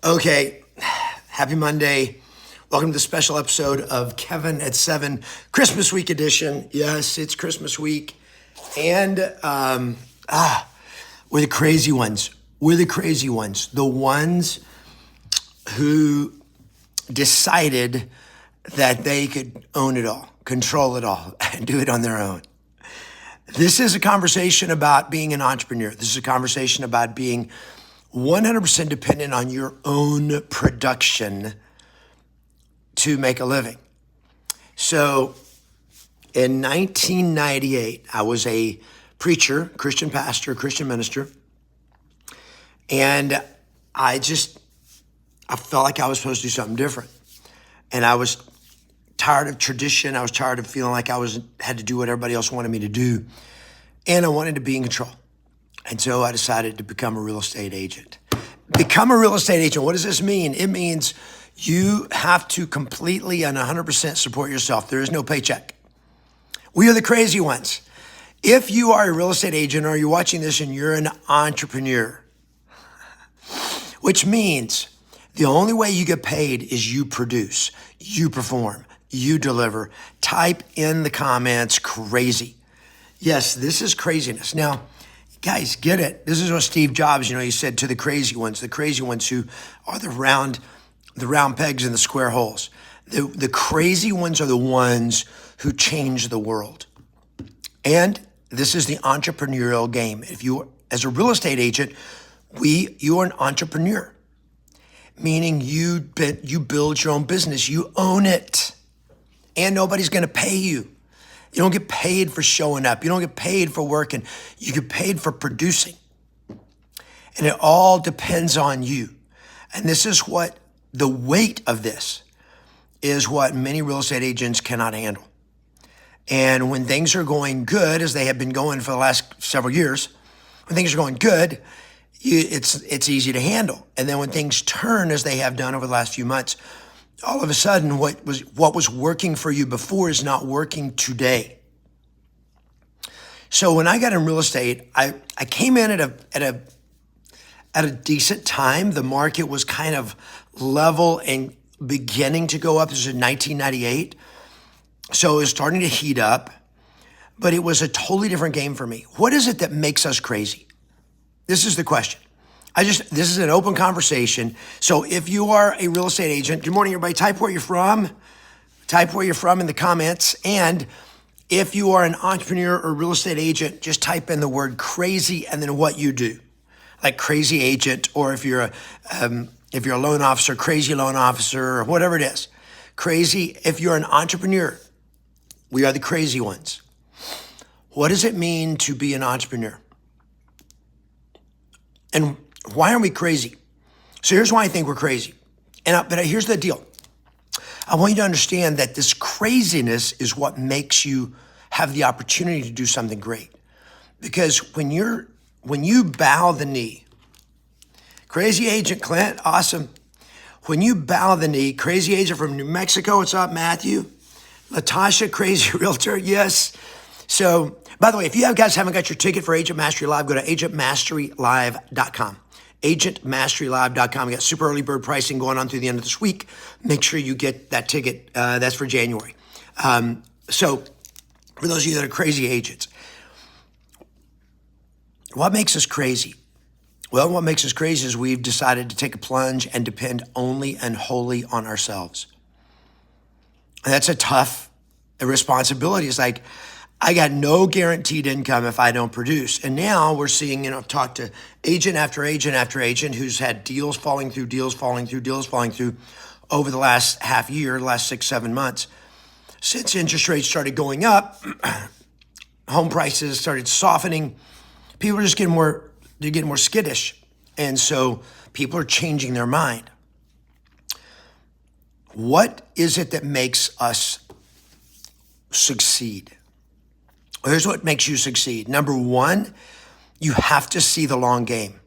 Okay, happy Monday. Welcome to the special episode of Kevin at 7, Christmas week edition. Yes, it's Christmas week. And we're the crazy ones. We're the crazy ones. The ones who decided that they could own it all, control it all, and do it on their own. This is a conversation about being an entrepreneur. This is a conversation about being 100% dependent on your own production to make a living. So in 1998, I was a preacher, Christian pastor, Christian minister, and I felt like I was supposed to do something different. And I was tired of tradition. I was tired of feeling like I had to do what everybody else wanted me to do. And I wanted to be in control. And so I decided to become a real estate agent. Become a real estate agent. What does this mean? It means you have to completely and 100% support yourself. There is no paycheck. We are the crazy ones. If you are a real estate agent or you're watching this and you're an entrepreneur, which means the only way you get paid is you produce, you perform, you deliver. Type in the comments, crazy. Yes, this is craziness. Now, guys, get it. This is what Steve Jobs, he said to the crazy ones who are the round pegs in the square holes. The crazy ones are the ones who change the world. And this is the entrepreneurial game. If you, as a real estate agent, you are an entrepreneur, meaning you build your own business. You own it, and nobody's going to pay you. You don't get paid for showing up. You don't get paid for working. You get paid for producing. And it all depends on you. And this is what the weight of this is what many real estate agents cannot handle. And when things are going good, as they have been going for the last several years, when things are going good, it's easy to handle. And then when things turn, as they have done over the last few months, all of a sudden, what was working for you before is not working today. So when I got in real estate, I came in at a decent time. The market was kind of level and beginning to go up. This was in 1998. So it was starting to heat up, but it was a totally different game for me. What is it that makes us crazy? This is the question. This is an open conversation. So if you are a real estate agent, good morning, everybody. Type where you're from. Type where you're from in the comments. And if you are an entrepreneur or real estate agent, just type in the word crazy and then what you do. Like crazy agent, or if you're a loan officer, crazy loan officer, or whatever it is. Crazy. If you're an entrepreneur, we are the crazy ones. What does it mean to be an entrepreneur? And why are we crazy? So here's why I think we're crazy. But here's the deal. I want you to understand that this craziness is what makes you have the opportunity to do something great. Because when you bow the knee, crazy agent Clint, awesome. When you bow the knee, crazy agent from New Mexico, what's up, Matthew? Latasha, crazy realtor, yes. So, by the way, if you guys haven't got your ticket for Agent Mastery Live, go to agentmasterylive.com. agentmasterylive.com. We got super early bird pricing going on through the end of this week. Make sure you get that ticket. That's for January. So for those of you that are crazy agents, what makes us crazy? Well, what makes us crazy is we've decided to take a plunge and depend only and wholly on ourselves. And that's a tough responsibility. It's like, I got no guaranteed income if I don't produce. And now we're seeing, I've talked to agent after agent after agent who's had deals falling through over the last half year, last 6-7 months. Since interest rates started going up, home prices started softening, people are just getting more skittish. And so people are changing their mind. What is it that makes us succeed? Here's what makes you succeed. Number one, you have to see the long game.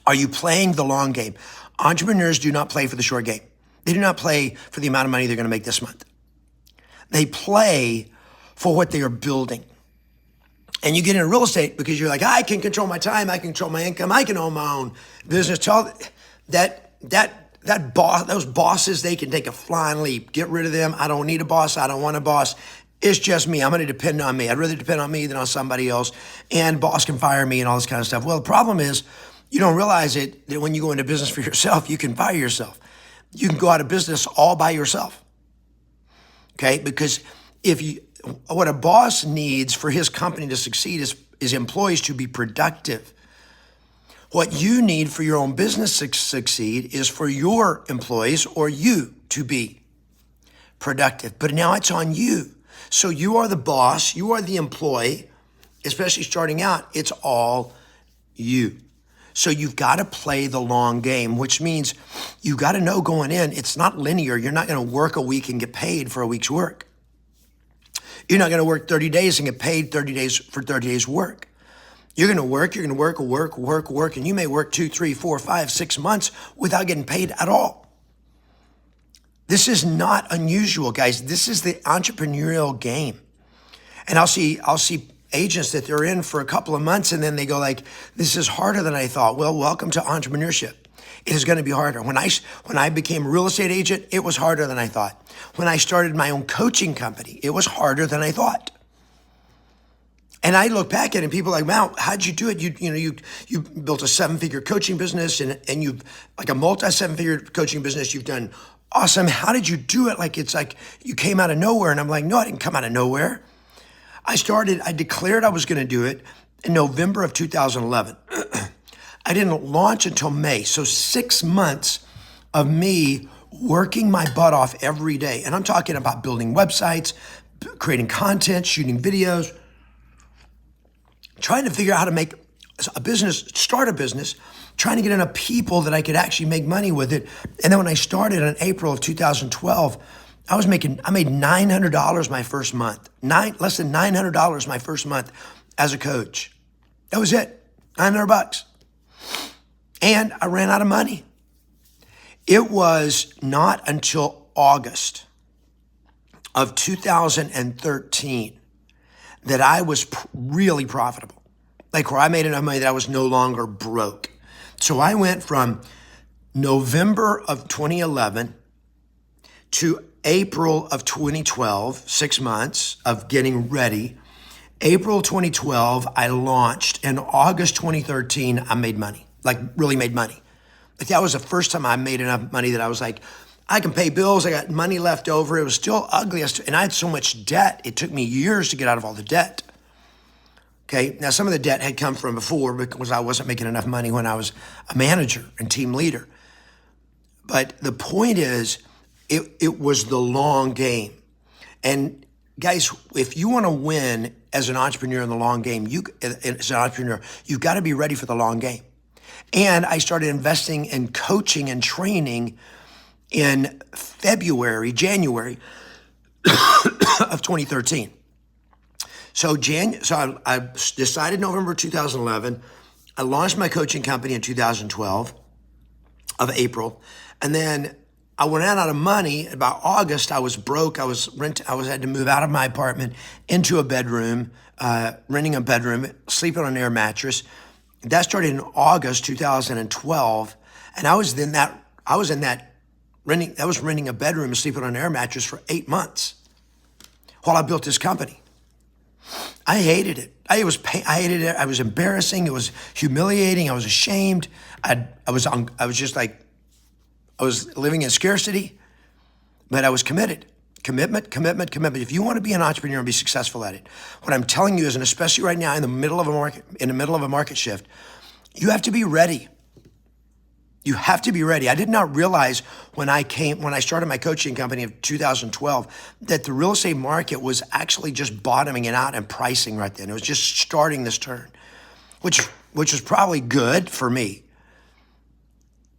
Are you playing the long game? Entrepreneurs do not play for the short game. They do not play for the amount of money they're going to make this month. They play for what they are building. And you get into real estate because you're like, I can control my time, I can control my income, I can own my own business. That those bosses, they can take a flying leap. Get rid of them. I don't need a boss. I don't want a boss. It's just me. I'm going to depend on me. I'd rather depend on me than on somebody else. And boss can fire me and all this kind of stuff. Well, the problem is you don't realize it that when you go into business for yourself, you can fire yourself. You can go out of business all by yourself. Okay? Because what a boss needs for his company to succeed is employees to be productive. What you need for your own business to succeed is for your employees or you to be productive. But now it's on you. So you are the boss, you are the employee, especially starting out, it's all you. So you've got to play the long game, which means you've got to know going in, it's not linear. You're not going to work a week and get paid for a week's work. You're not going to work 30 days and get paid 30 days for 30 days work. You're going to work, and you may work 2, 3, 4, 5, 6 months without getting paid at all. This is not unusual, guys. This is the entrepreneurial game. And I'll see agents that they're in for a couple of months and then they go like, this is harder than I thought. Well, welcome to entrepreneurship. It is going to be harder. When I became a real estate agent, it was harder than I thought. When I started my own coaching company, it was harder than I thought. And I look back at it and people are like, wow, how'd you do it? You built a 7-figure coaching business and you've like a multi-7-figure coaching business. You've done awesome. How did you do it? Like, it's like you came out of nowhere. And I'm like, no, I didn't come out of nowhere. I declared I was going to do it in November of 2011. I didn't launch until May. So 6 months of me working my butt off every day. And I'm talking about building websites, creating content, shooting videos, trying to figure out how to make a business, start a business, trying to get enough people that I could actually make money with it. And then when I started in April of 2012, I made $900 my first month, less than $900 my first month as a coach. That was it, $900. And I ran out of money. It was not until August of 2013 that I was really profitable, like where I made enough money that I was no longer broke. So I went from November of 2011 to April of 2012, 6 months of getting ready. April 2012, I launched. In August 2013, I made money, like really made money. Like that was the first time I made enough money that I was like, I can pay bills. I got money left over. It was still ugly. And I had so much debt. It took me years to get out of all the debt. Okay. Now, some of the debt had come from before because I wasn't making enough money when I was a manager and team leader. But the point is, it was the long game. And guys, if you want to win as an entrepreneur in the long game, you've got to be ready for the long game. And I started investing in coaching and training in January of 2013. So I decided November 2011. I launched my coaching company in 2012 of April. And then I went out of money. About August, I was broke. I had to move out of my apartment into a bedroom, renting a bedroom, sleeping on an air mattress. That started in August 2012. And I was renting a bedroom and sleeping on an air mattress for 8 months while I built this company. I hated it. I hated it. I was embarrassing. It was humiliating. I was ashamed. I was living in scarcity, but I was committed. Commitment. If you want to be an entrepreneur and be successful at it, what I'm telling you is, and especially right now in the middle of a market shift, you have to be ready. You have to be ready. I did not realize when I started my coaching company in 2012 that the real estate market was actually just bottoming it out and pricing right then. It was just starting this turn, which was probably good for me.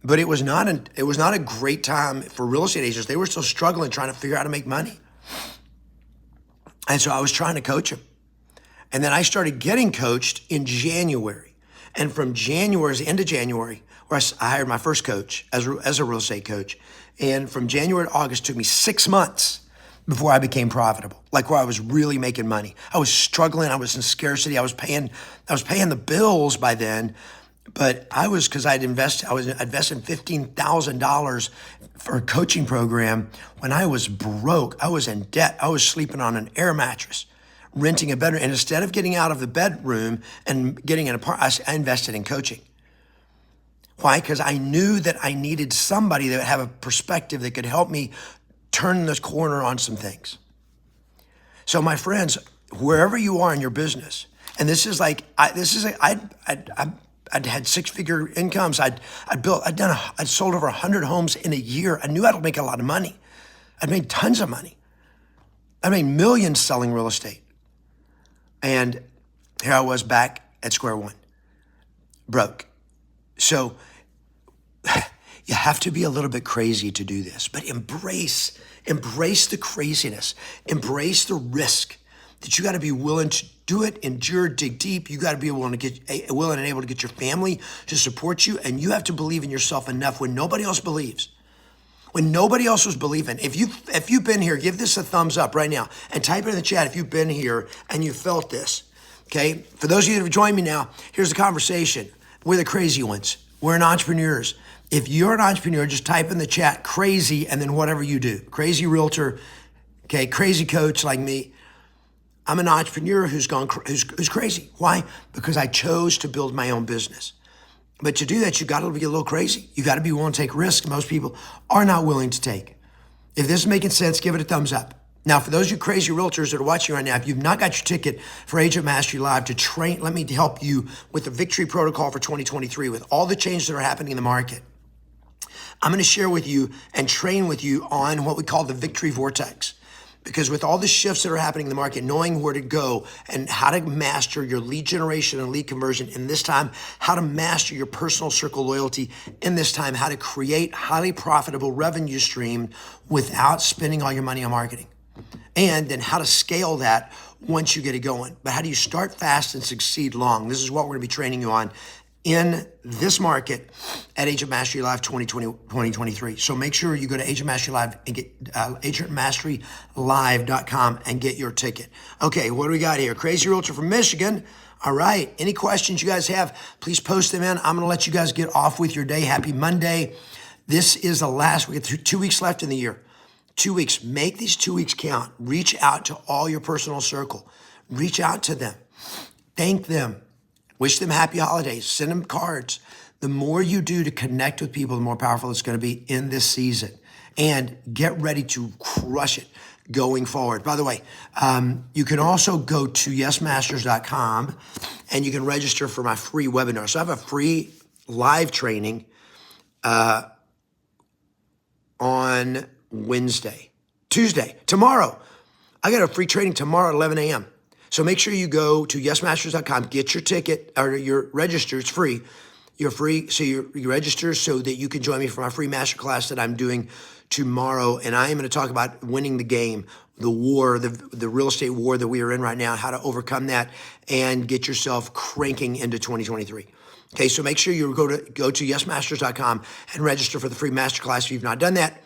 But it was not a great time for real estate agents. They were still struggling, trying to figure out how to make money. And so I was trying to coach them. And then I started getting coached in January. And from the end of January, where I hired my first coach as a real estate coach. And from January to August, it took me 6 months before I became profitable, like where I was really making money. I was struggling. I was in scarcity. I was paying the bills by then, But because I was investing $15,000 for a coaching program when I was broke. I was in debt. I was sleeping on an air mattress, renting a bedroom. And instead of getting out of the bedroom and getting an apartment, I invested in coaching. Why? Because I knew that I needed somebody that would have a perspective that could help me turn this corner on some things. So my friends, wherever you are in your business, and this is like, I'd had six-figure incomes. I'd sold over 100 homes in a year. I knew how to make a lot of money. I'd made tons of money. I made millions selling real estate. And here I was back at square one, broke. So you have to be a little bit crazy to do this, but embrace the craziness, embrace the risk that you got to be willing to do it, endure, dig deep. You got to be willing and able to get your family to support you. And you have to believe in yourself enough when nobody else believes. When nobody else was believing. If you've been here, give this a thumbs up right now and type it in the chat if you've been here and you felt this. Okay. For those of you that have joined me now, here's the conversation. We're the crazy ones. We're entrepreneurs. If you're an entrepreneur, just type in the chat crazy and then whatever you do. Crazy realtor, okay, crazy coach like me. I'm an entrepreneur who's crazy. Why? Because I chose to build my own business. But to do that, you got to be a little crazy. You got to be willing to take risks. Most people are not willing to take. If this is making sense, give it a thumbs up. Now, for those of you crazy realtors that are watching right now, if you've not got your ticket for Agent Mastery Live to train, let me help you with the victory protocol for 2023 with all the changes that are happening in the market. I'm going to share with you and train with you on what we call the victory vortex. Because with all the shifts that are happening in the market, knowing where to go and how to master your lead generation and lead conversion in this time, how to master your personal circle loyalty in this time, how to create highly profitable revenue stream without spending all your money on marketing. And then how to scale that once you get it going. But how do you start fast and succeed long? This is what we're going to be training you on in this market at Agent Mastery Live 2023. So make sure you go to Agent Mastery Live and get agentmasterylive.com and get your ticket. Okay, what do we got here? Crazy Realtor from Michigan. All right, any questions you guys have, please post them in. I'm going to let you guys get off with your day. Happy Monday. This is the last, we got 2 weeks left in the year. 2 weeks, make these 2 weeks count. Reach out to all your personal circle. Reach out to them. Thank them. Wish them happy holidays. Send them cards. The more you do to connect with people, the more powerful it's going to be in this season. And get ready to crush it going forward. By the way, you can also go to YesMasters.com and you can register for my free webinar. So I have a free live training on Tuesday, tomorrow. I got a free training tomorrow at 11 a.m. So make sure you go to YesMasters.com, get your ticket or your register. It's free. You're free. So you register so that you can join me for my free masterclass that I'm doing tomorrow. And I am going to talk about winning the game, the war, the real estate war that we are in right now, how to overcome that and get yourself cranking into 2023. Okay, so make sure you go to YesMasters.com and register for the free masterclass if you've not done that.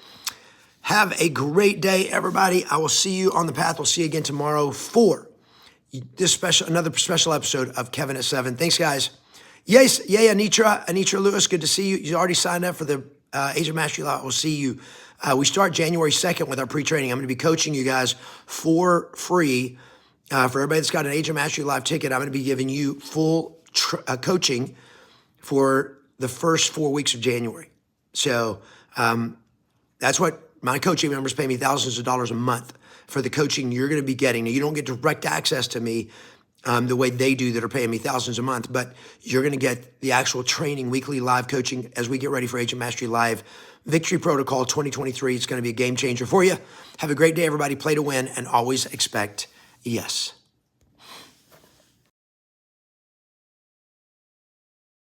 Have a great day, everybody. I will see you on the path. We'll see you again tomorrow for another special episode of Kevin at 7. Thanks, guys. Yes, yeah, Anitra Lewis, good to see you. You already signed up for the Agent Mastery Live. We'll see you. We start January 2nd with our pre-training. I'm going to be coaching you guys for free. For everybody that's got an Agent Mastery Live ticket, I'm going to be giving you full coaching for the first 4 weeks of January. So that's what my coaching members pay me thousands of dollars a month for the coaching you're going to be getting. Now, you don't get direct access to me the way they do that are paying me thousands a month, but you're going to get the actual training, weekly live coaching as we get ready for Agent Mastery Live Victory Protocol 2023. It's going to be a game changer for you. Have a great day, everybody. Play to win and always expect yes.